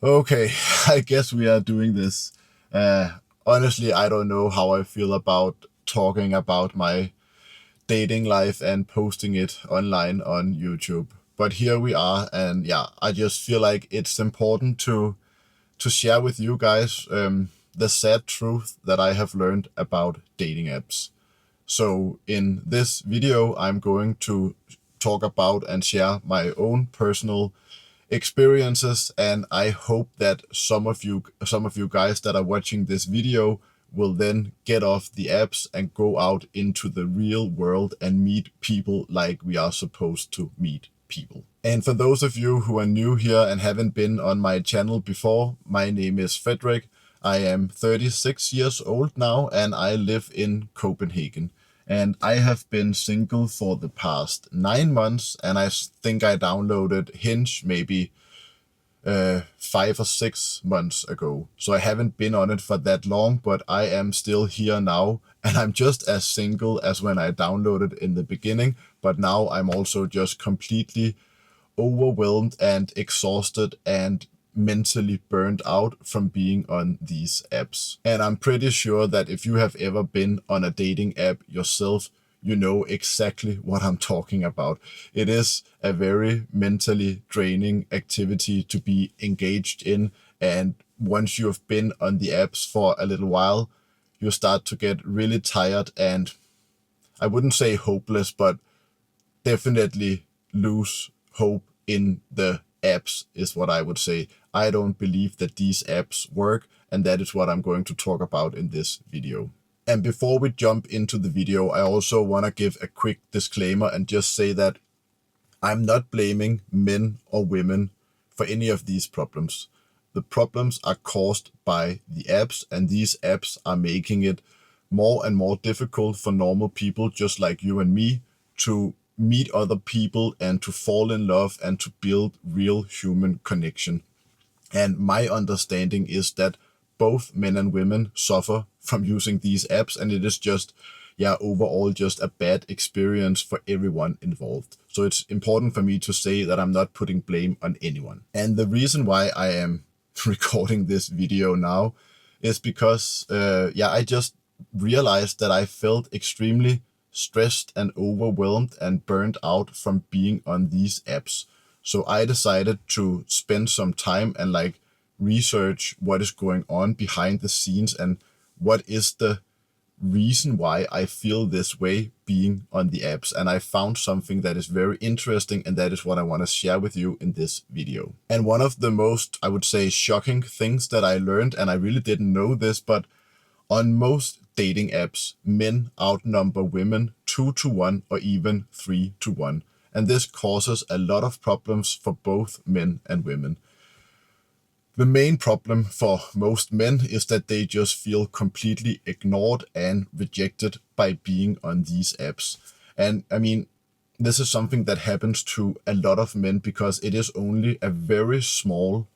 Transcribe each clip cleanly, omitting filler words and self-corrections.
Okay, I guess we are doing this. Honestly, I don't know how I feel about talking about my dating life and posting it online on YouTube. But here we are, and yeah, I just feel like it's important to share with you guys the sad truth that I have learned about dating apps. So in this video, I'm going to talk about and share my own personal experiences, and I hope that some of you guys that are watching this video will then get off the apps and go out into the real world and meet people like we are supposed to meet people. And for those of you who are new here and haven't been on my channel before, my name is Frederick. I am 36 years old now and I live in Copenhagen. And I have been single for the past 9 months, and I think I downloaded Hinge maybe 5 or 6 months ago. So I haven't been on it for that long, but I am still here now, and I'm just as single as when I downloaded in the beginning, but now I'm also just completely overwhelmed and exhausted and mentally burned out from being on these apps. And I'm pretty sure that if you have ever been on a dating app yourself, you know exactly what I'm talking about. It is a very mentally draining activity to be engaged in. And once you have been on the apps for a little while, you start to get really tired and I wouldn't say hopeless, but definitely lose hope in the apps is what I would say. I don't believe that these apps work, and that is what I'm going to talk about in this video. And before we jump into the video, I also want to give a quick disclaimer and just say that I'm not blaming men or women for any of these problems. The problems are caused by the apps, and these apps are making it more and more difficult for normal people just like you and me to meet other people and to fall in love and to build real human connection. And my understanding is that both men and women suffer from using these apps, and it is just, yeah, overall just a bad experience for everyone involved. So it's important for me to say that I'm not putting blame on anyone. And the reason why I am recording this video now is because, I just realized that I felt extremely stressed and overwhelmed and burned out from being on these apps. So I decided to spend some time and research what is going on behind the scenes and what is the reason why I feel this way being on the apps. And I found something that is very interesting, and that is what I want to share with you in this video. And one of the most, I would say, shocking things that I learned, and I really didn't know this, but on most dating apps, men outnumber women 2 to 1 or even 3 to 1. And this causes a lot of problems for both men and women. The main problem for most men is that they just feel completely ignored and rejected by being on these apps. And I mean, this is something that happens to a lot of men because it is only a very small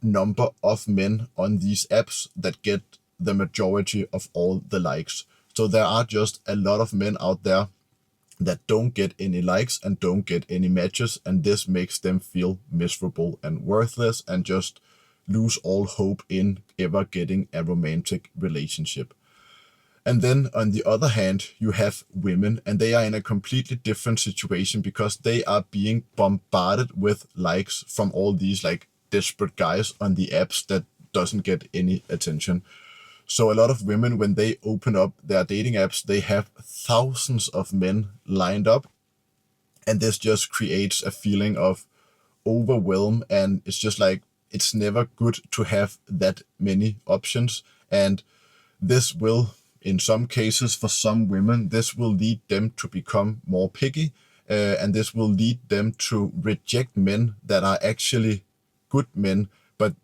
number of men on these apps that get the majority of all the likes. So there are just a lot of men out there that don't get any likes and don't get any matches, and this makes them feel miserable and worthless and just lose all hope in ever getting a romantic relationship. And then on the other hand, you have women, and they are in a completely different situation because they are being bombarded with likes from all these desperate guys on the apps that doesn't get any attention. So a lot of women, when they open up their dating apps, they have thousands of men lined up, and this just creates a feeling of overwhelm, and it's just it's never good to have that many options. And this will, in some cases, for some women, this will lead them to become more picky, and this will lead them to reject men that are actually good men. But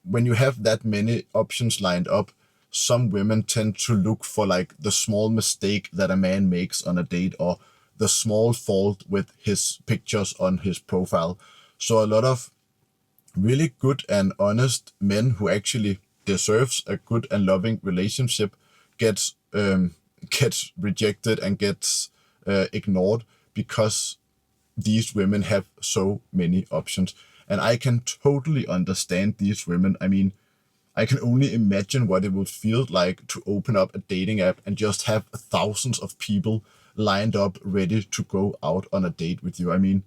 when you have that many options lined up, some women tend to look for the small mistake that a man makes on a date, or the small fault with his pictures on his profile. So a lot of really good and honest men who actually deserves a good and loving relationship gets rejected and gets ignored because these women have so many options. And I can totally understand these women. I mean, I can only imagine what it would feel like to open up a dating app and just have thousands of people lined up ready to go out on a date with you. I mean,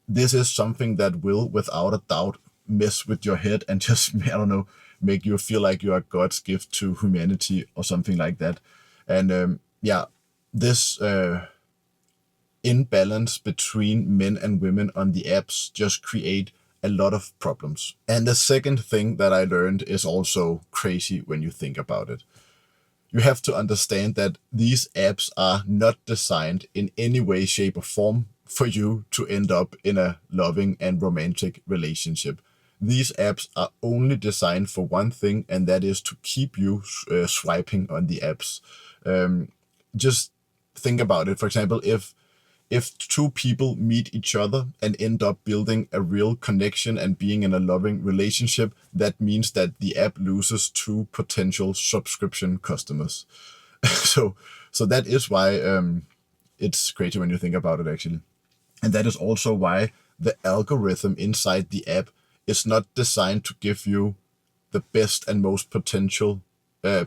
this is something that will, without a doubt, mess with your head and just, I don't know, make you feel like you are God's gift to humanity or something like that. And yeah, this imbalance between men and women on the apps just create a lot of problems. And the second thing that I learned is also crazy when you think about it. You have to understand that these apps are not designed in any way, shape, or form for you to end up in a loving and romantic relationship. These apps are only designed for one thing, and that is to keep you swiping on the apps. Just think about it. For example, if two people meet each other and end up building a real connection and being in a loving relationship, that means that the app loses two potential subscription customers. so so that is why it's crazy when you think about it, actually. And that is also why the algorithm inside the app is not designed to give you the best and most potential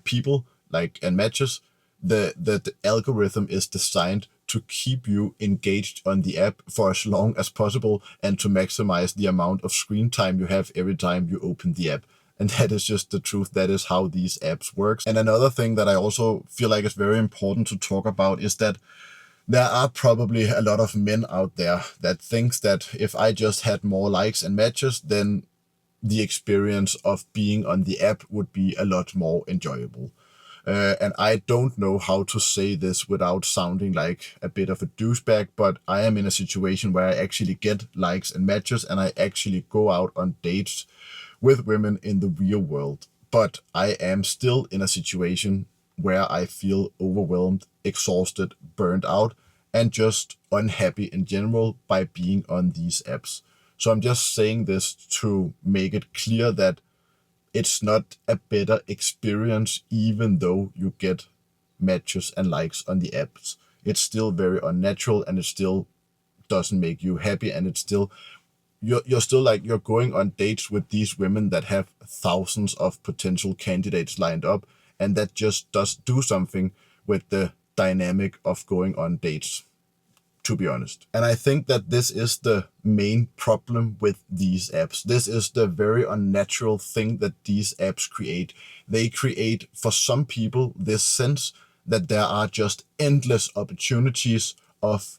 people like and matches. The algorithm is designed to keep you engaged on the app for as long as possible and to maximize the amount of screen time you have every time you open the app. And that is just the truth. That is how these apps work. And another thing that I also feel like is very important to talk about is that there are probably a lot of men out there that thinks that if I just had more likes and matches, then the experience of being on the app would be a lot more enjoyable. And I don't know how to say this without sounding like a bit of a douchebag, but I am in a situation where I actually get likes and matches and I actually go out on dates with women in the real world. But I am still in a situation where I feel overwhelmed, exhausted, burned out, and just unhappy in general by being on these apps. So I'm just saying this to make it clear that it's not a better experience even though you get matches and likes on the apps. It's still very unnatural and it still doesn't make you happy, and it's still you're still like you're going on dates with these women that have thousands of potential candidates lined up, and that just does do something with the dynamic of going on dates, to be honest. And I think that this is the main problem with these apps. This is the very unnatural thing that these apps create. They create, for some people, this sense that there are just endless opportunities of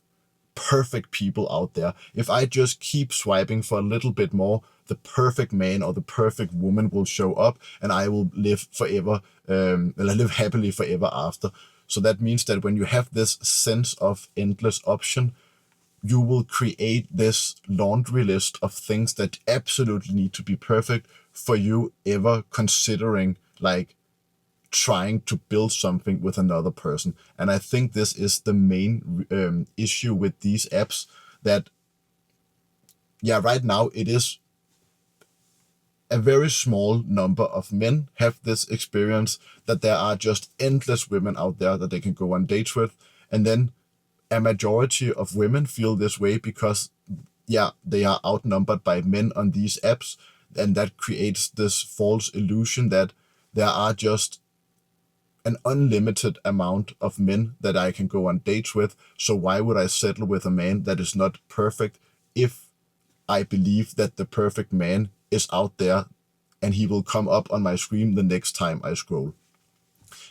perfect people out there. If I just keep swiping for a little bit more, the perfect man or the perfect woman will show up and I will live forever, live happily forever after. So that means that when you have this sense of endless option, you will create this laundry list of things that absolutely need to be perfect for you ever considering like trying to build something with another person. And I think this is the main issue with these apps, that yeah, right now it is a very small number of men have this experience, that there are just endless women out there that they can go on dates with. And then a majority of women feel this way because, yeah, they are outnumbered by men on these apps. And that creates this false illusion that there are just an unlimited amount of men that I can go on dates with. So why would I settle with a man that is not perfect if I believe that the perfect man is out there and he will come up on my screen the next time I scroll?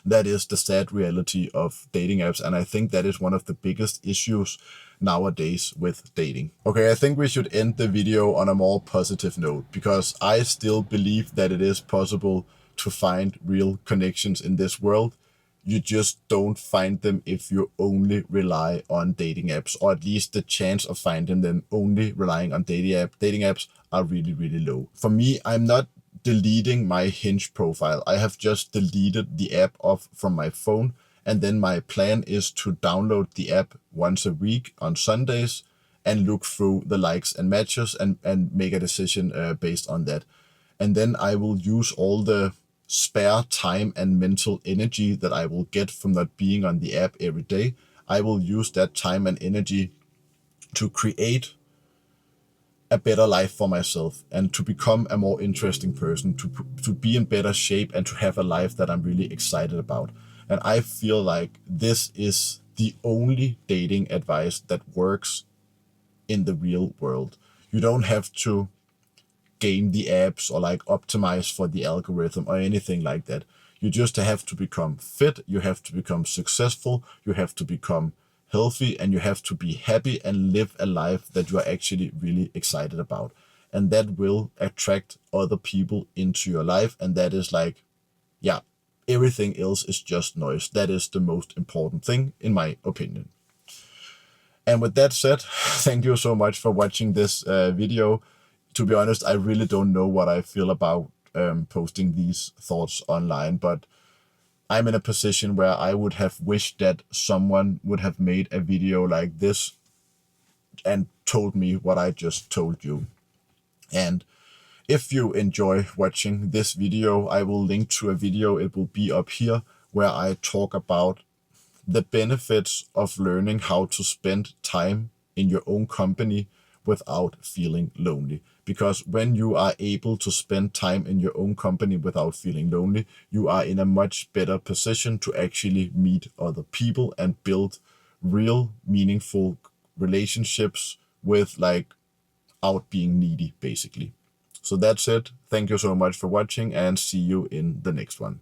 That is the sad reality of dating apps, and I think that is one of the biggest issues nowadays with dating. Okay, I think we should end the video on a more positive note, because I still believe that it is possible to find real connections in this world. You just don't find them if you only rely on dating apps, or at least the chance of finding them only relying on dating apps are really, really low. For me, I'm not deleting my Hinge profile. I have just deleted the app off from my phone, and then my plan is to download the app once a week on Sundays and look through the likes and matches and make a decision based on that. And then I will use all the spare time and mental energy that I will get from not being on the app every day. I will use that time and energy to create a better life for myself and to become a more interesting person, to be in better shape and to have a life that I'm really excited about. And I feel like this is the only dating advice that works in the real world. You don't have to game the apps or like optimize for the algorithm or anything like that. You just have to become fit, you have to become successful, you have to become healthy, and you have to be happy and live a life that you are actually really excited about. And that will attract other people into your life. And that is like, yeah, everything else is just noise. That is the most important thing, in my opinion. And with that said, thank you so much for watching this video. To be honest, I really don't know what I feel about posting these thoughts online, but I'm in a position where I would have wished that someone would have made a video like this and told me what I just told you. And if you enjoy watching this video, I will link to a video, it will be up here, where I talk about the benefits of learning how to spend time in your own company without feeling lonely. Because when you are able to spend time in your own company without feeling lonely, you are in a much better position to actually meet other people and build real, meaningful relationships without being needy, basically. So that's it. Thank you so much for watching, and see you in the next one.